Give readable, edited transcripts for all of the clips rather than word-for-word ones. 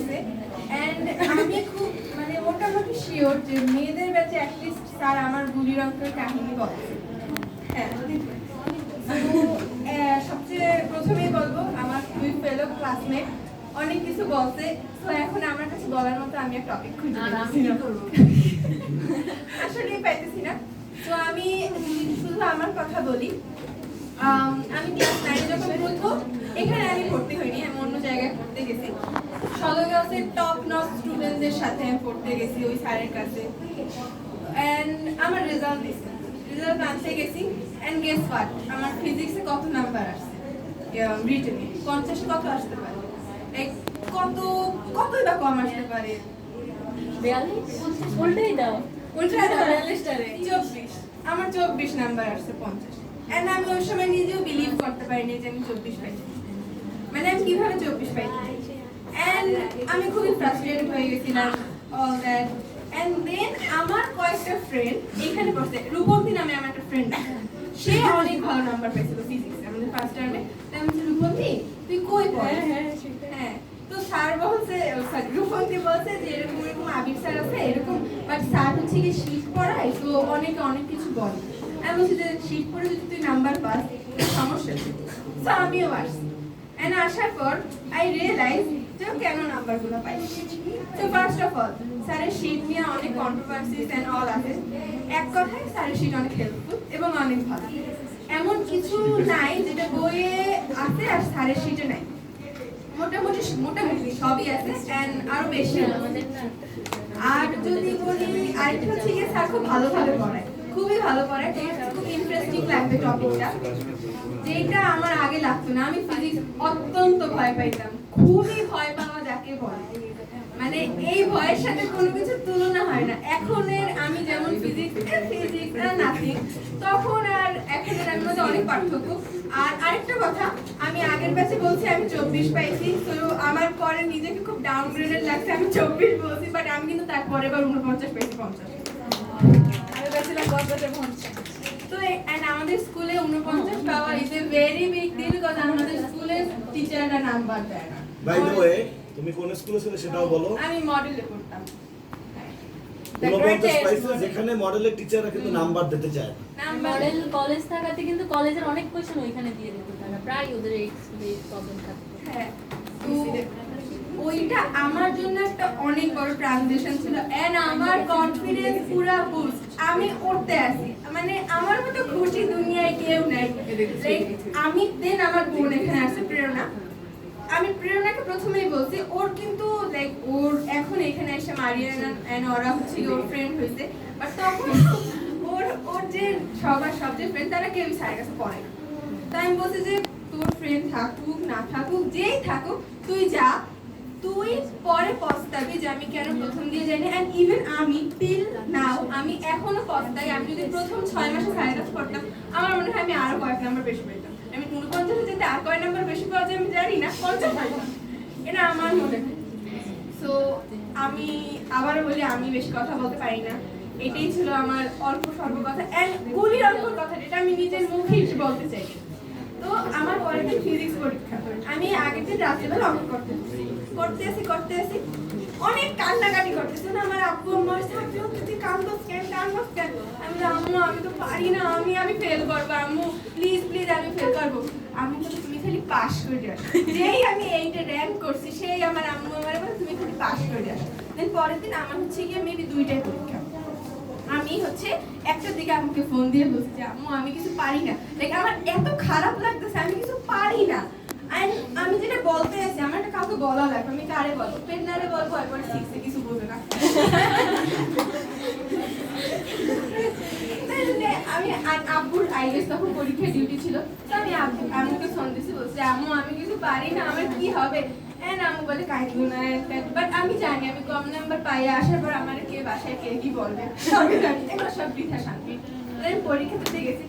বলছে অ্যান্ড আমি খুব মানে মোটামুটি শিওর যে মেয়েদের ব্যাচে অ্যাটলিস্ট স্যার আমার গুলির অঙ্কের কাহিনী বলছে। হ্যাঁ, সবচেয়ে প্রথমেই বলবো আমার দুই ফেলো ক্লাসমেট অনেক কিছু বলছে, তো এখন আমার কাছে বলার মতো আমি একটা টপিক খুঁজে আসলে পাইতেছি না। তো আমি শুধু আমার কথা বলি। আমি ক্লাস 9 যখন পড়তো, এখানে আমি ভর্তি হইনি, আমি অন্য জায়গায় পড়তে গেছি। সদরগাঁওয়ের টপ নচ স্টুডেন্টদের সাথে আমি পড়তে গেছি ওই স্যারের কাছে। এন্ড আমার রেজাল্ট আনতে গেছি এন্ড গেস হোয়াট, আমার ফিজিক্সে কত নাম্বার আসছে, রিটেনে 50 কত আসতে পারে, কতই বা কম আসতে পারে, 42 উল্টাই দাও, উল্টা 24। আমার 24 নাম্বার আসছে 50। এন্ড আমি ওই সময় নিজেও বিলিভ করতে পারিনি যে আমি 24 পাইছি, মানে আমি কিভাবে 24 পাইছি। এন্ড আমি খুবই ফ্রাস্ট্রেটেড হয়ে গেছিলাম অল দ্যাট। এন্ড দেন আমার কয়েকটা ফ্রেন্ড এখানে পড়ছে, রূপন্তী নামে আমার একটা ফ্রেন্ড, সে অনেক ভালো নাম্বার পেয়েছিল ফিজিক্সে আমাদের ফার্স্ট টার্মে। আমি বলছি রূপন্তী তুই কই পড়িস? হ্যাঁ, তো স্যার বলছে, রূপন্তী বলছে যে এরকম এরকম আবির স্যার আছে এরকম, বাট স্যার হচ্ছে কি শীত পড়ায়, তো অনেকে অনেক কিছু বলে। আমি বলছি যে শীত পড়ে যদি তুই নাম্বার পাস সমস্যা নেই। তো আমিও আসছি, এন্ড আসার পর আই রিয়েলাইজ যে কেন নাম্বারগুলো পাই। তো ফার্স্ট অফ অল স্যারের শীট নিয়ে অনেক কন্ট্রোভার্সিস এন্ড অল আছে। এক কথায় স্যারের শীট অনেক হেল্পফুল এবং অনেক ভালো, এমন কিছু নাই যেটা বইয়ে আছে আর স্যারের শীটে নাই। মোটামুটি সবই আছে এন্ড আরো বেশি আমাদের। আর যদি বলি আরেকটা হচ্ছে কি, স্যার খুব ভালো পড়ায়, খুবই ভালো পড়ায়, খুব ইন্টারেস্টিং লাগবে টপিকটা, যেটা আমার আগে লাগতো না। আমি ফিজিক্স অত্যন্ত ভয় পাইতাম, খুবই ভয় পাওয়া যাকে বলে, মানে এই ভয়ের সাথে কোনো কিছু তুলনা হয় না। এখনের আমি যেমন ফিজিক্স নাথিং, তখন আর এখনের আমি মধ্যে অনেক পার্থক্য। আর আরেকটা কথা, আমি আগের ব্যাচে বলছি আমি 24 পাইছি, তো আমার পরে নিজেকে খুব ডাউনগ্রেডেড লাগছে, আমি 24 বলছি, বাট আমি কিন্তু তারপরে এবার 49 পেয়েছি 50। আমি বলছিলাম 50। তো এন্ড আমাদের স্কুলে 49 পাওয়া is a very big deal, because আমাদের স্কুলের টিচাররা নাম্বার দেয় না। বাই দ্য ওয়ে, তুমি কোন স্কুলে ছিলে সেটাও বলো। আমি মডেলে পড়তাম। 49 পাইছে, যেখানে মডেলের টিচাররা কিন্তু নাম্বার দিতে চায় না। মডেল কলেজ থাকাতে কিন্তু কলেজের অনেক কোশ্চেন ওইখানে দিয়ে দিত তারা, প্রায় ওদের এই প্রবলেম থাকতো। হ্যাঁ, তো ওইটা আমার জন্য একটা অনেক বড় ট্রানজিশন ছিল এন্ড আমার কনফিডেন্স পুরো বুস্ট। আমি উঠতে আসি, মানে আমার মতো খুশি দুনিয়ায় কেউ নাই। আমি দেন আমার বোন এখানে আসছে প্রেরণা, আমি প্রেরণাকে প্রথমেই বলছি, ওর কিন্তু লাইক ওর এখন এখানে এসে মারিয়ানা এন্ড ওরা হচ্ছে ওর ফ্রেন্ড হয়েছে, বাট তখন ওর যে সবার সবচেয়ে ফ্রেন্ড তারা কেউ স্যারের কাছে পড়ে না। তাই আমি বলছি যে তোর ফ্রেন্ড থাকুক না থাকুক যেই থাকুক তুই যা, তুই পরে পস্তাবি যে আমি কেন প্রথম দিয়ে যাইনি। এন্ড ইভেন আমি টিল নাও আমি এখনো পস্তাই, আমি যদি প্রথম 6 মাসে স্যারের কাছে পড়তাম আমার মনে হয় আমি আরো কয়েক নাম্বার বেশি পেতাম। আমি 49 যেতে আর কয় নাম্বার বেশি পাওয়া যায় আমি জানি না, 50 পাইতাম, এটা আমার মনে হয়। সো আমি আবারও বলি আমি বেশি কথা বলতে পারি না, এটাই ছিল আমার অল্প স্বল্প কথা। এন্ড গুলির অল্প কথা যেটা আমি নিজের মুখেই বলতে চাই। তো আমার পরের দিন ফিজিক্স পরীক্ষা, আমি আগের দিন রাত্রিবেলা অঙ্ক করতে আসি অনেক কান্নাকাটি করতেছে না, আমার আব্বু আমার সাথে তুই কান্দস কেন। আমি আম্মু আমি তো পারি না, আমি ফেল করবো, আম্মু প্লিজ আমি ফেল করবো। আমি তো তুমি খালি পাস করে যাও, যেই আমি 8 র্যাঙ্ক করছি সেই আমার আম্মু আমার বলে তুমি খালি পাস করে যাও। দেন পরের দিন আমার হচ্ছে গিয়ে মেবি 2টাই পরীক্ষা, আমি হচ্ছে একটার দিকে আমাকে ফোন দিয়ে বলছি আম্মু আমি কিছু পারি না, লাইক আমার এত খারাপ লাগতেছে আমি কিছু পারি না। আমি যেটা বলতে আছি আমার একটা কাউকে বলা লাগবে, আমি কারে বলবো, পেন্নারে বলবো, একবার 6 কিছু বোঝে না। আমি আব্বুর আইএস তখন পরীক্ষার ডিউটি ছিল, তো আমি আম্মুকে ফোন দিয়েছি, বলছি আম্মু আমি কিছু পারি না, আমার কি হবে। এন্ড আম্মু বলে কাহিনী না, বাট আমি জানি আমি কম নাম্বার পাই আসার পর আমার কে বাসায় কে কি বলবে সবই জানি, এগুলো সব বৃথা শান্তি। পরীক্ষা দিতে গেছি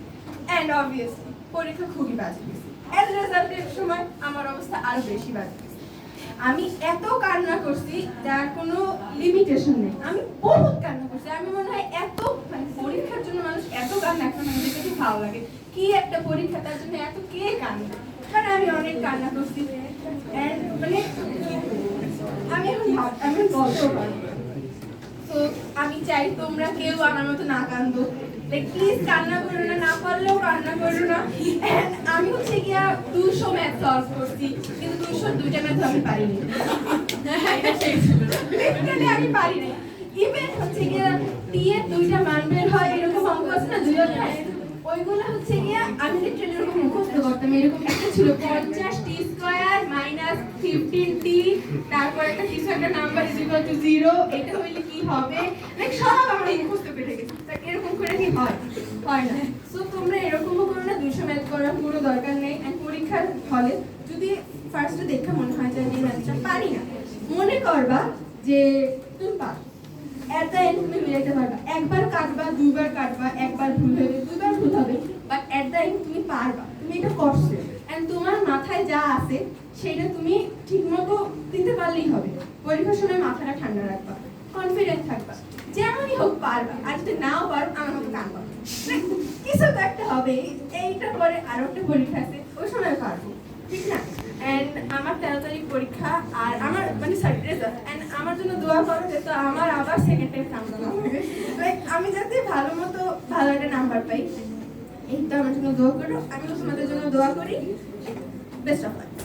এন্ড অবভিয়াসলি পরীক্ষা খুবই বাজে গেছে, এর রেজাল্টের সময় আমার অবস্থা আরো বেশি বাজে গেছে। আমি এত কান্না করছি যার কোনো লিমিটেশন নেই, আমি বহুত কান্না করছি। আমি মনে হয় এত মানে পরীক্ষার জন্য মানুষ এত কান্না এখন আমাদের কাছে ভালো লাগে, কি একটা পরীক্ষা তার জন্য এত কে কান্না, মানে আমি অনেক কান্না করছি। মানে আমি এখন বলতেও পারবো না। তো আমি চাই তোমরা কেউ আমার মতো না কান্দো, প্লিজ কান্না করো না, না পারলেও কান্না করো না। And আমি হচ্ছে গিয়া 200 ম্যাথ সলভ করছি, কিন্তু 200 দুইটা ম্যাথ আমি পারিনি। এটা সেই ছিল। Basically আমি পারি নাই। ইভেন হচ্ছে গিয়া টি এর দুইটা মান বের হয় এরকম অঙ্ক আছে না দুই অধ্যায়, ওইগুলো হচ্ছে গিয়া আমি লিটারালি এরকম মুখস্থ করতাম। এরকম একটা ছিল 50 টি স্কয়ার মাইনাস 15 টি, তারপর একটা কিছু একটা নাম্বার ইজ ইকুয়াল টু 0, এটা হইলে কি হবে, লাইক সব আমরা মুখস্থ করে গেছি। তা এরকম করে কি হয়? হয় না। সো তোমরা এরকমও করো না, 200 ম্যাথ করার পুরো দরকার নেই। এন্ড পরীক্ষার হলে যদি ফার্স্টে দেখে মনে হয় যে আমি ম্যাথটা পারি না, মনে করবা যে তুমি পারো। এট দ্য এন্ড তুমি মিলাইতে পারবা। একবার কাটবা, দুইবার কাটবা, একবার ভুল হবে, দুইবার ভুল হবে, বাট এট দ্য এন্ড তুমি পারবা। তুমি এটা করছো এন্ড তোমার মাথায় যা আছে সেটা তুমি ঠিকমতো দিতে পারলেই হবে। পরীক্ষার সময় মাথাটা ঠান্ডা রাখবা, কনফিডেন্ট থাকবা, যেমনই হোক পারবা। আর যদি নাও পারো আমার মতো কান পারো, কিছু তো একটা হবে। এইটার পরে আরো একটা পরীক্ষা আছে, ওই সময় পারবো, ঠিক না? এন্ড আমার 13 তারিখ পরীক্ষা, আর আমার মানে রেজাল্ট। এন্ড আমার জন্য দোয়া করো যে তো আমার আবার সেকেন্ড টাইম নাম্বার হবে, লাইক আমি যাতে ভালো মতো ভালো একটা নাম্বার পাই। এই তো আমার জন্য দোয়া করো, আমিও তোমাদের জন্য দোয়া করি। Best of luck.